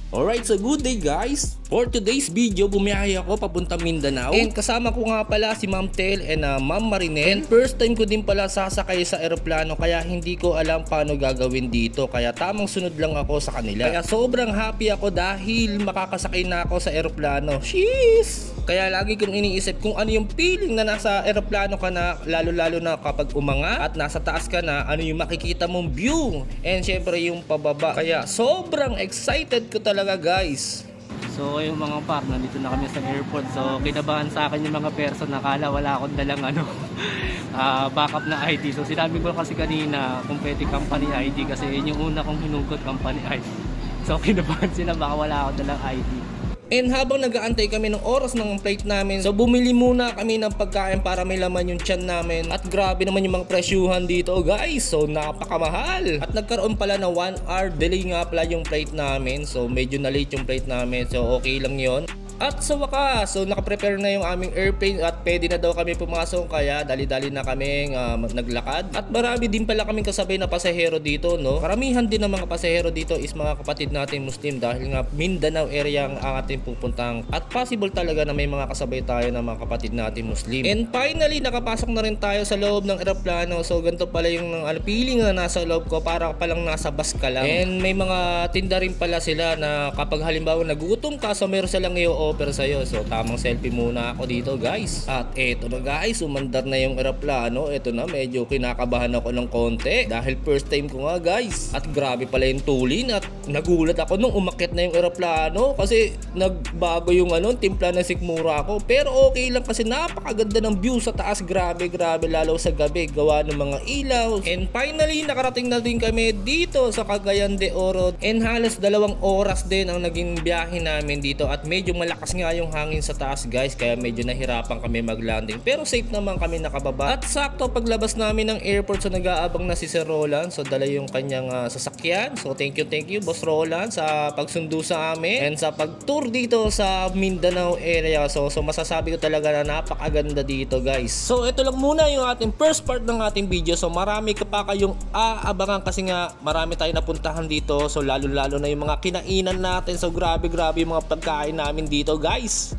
Alright, so good day guys! For today's video, bumiyahe ako papunta Mindanao. And kasama ko nga pala si Ma'am Tel and Ma'am Marinel. And first time ko din pala sasakay sa eroplano kaya hindi ko alam paano gagawin dito. Kaya tamang sunod lang ako sa kanila. Kaya sobrang happy ako dahil makakasakay na ako sa eroplano. Sheesh! Kaya lagi kong iniisip kung ano yung feeling na nasa eroplano ka na, lalo-lalo na kapag umangat at nasa taas ka na, ano yung makikita mong view. And syempre yung pababa. Kaya sobrang excited ko talaga guys. So yung mga par, nandito na kami sa airport. So kinabahan sa akin yung mga person, nakala wala akong dalang backup na ID. So sinabi ko kasi kanina kung pwede company ID kasi yun yung una kong hinugot, company ID. So kinabahan sila baka wala akong dalang ID. And habang nag-aantay kami ng oras ng flight namin, so bumili muna kami ng pagkain para may laman yung tiyan namin. At grabe naman yung mga presyuhan dito guys, so napakamahal. At nagkaroon pala na 1 hour delay nga pala yung flight namin. So medyo na late yung flight namin, so okay lang yon. At sa wakas, so nakaprepare na yung aming airplane at pwede na daw kami pumasok kaya dali-dali na kami naglakad. At marami din pala kaming kasabay na pasahero dito, no? Karamihan din ng mga pasahero dito is mga kapatid natin Muslim dahil nga Mindanao area ang ating pupuntang. At possible talaga na may mga kasabay tayo ng mga kapatid natin Muslim. And finally, nakapasok na rin tayo sa loob ng eroplano. So ganito pala yung feeling na nasa loob ko, para palang nasa bus ka lang. And may mga tinda rin pala sila na kapag halimbawa nagutom ka, so meron silang offer sa'yo. So tamang selfie muna ako dito guys. At eto na guys, umandar na yung eroplano. Eto na, medyo kinakabahan ako ng konti dahil first time ko nga guys. At grabe pala yung tulin at nagulat ako nung umakyat na yung eroplano kasi nagbago yung timpla ng sikmura ako. Pero okay lang kasi napakaganda ng view sa taas. Grabe lalo sa gabi gawa ng mga ilaw. And finally, nakarating na din kami dito sa Cagayan de Oro. And halos 2 oras din ang naging biyahe namin dito at medyo malakas nga yung hangin sa taas guys, kaya medyo nahirapan kami mag-landing, pero safe naman kami nakababa. At sakto paglabas namin ng airport, so nag-aabang na si Sir Roland, so dala yung kanyang sasakyan. So thank you Boss Roland sa pagsundo sa amin and sa pag-tour dito sa Mindanao area. So masasabi ko talaga na napakaganda dito guys. So ito lang muna yung ating first part ng ating video. So marami ka pa kayong aabangan kasi nga marami tayong napuntahan dito. So lalo na yung mga kinainan natin. So grabe yung mga pagkain namin dito guys.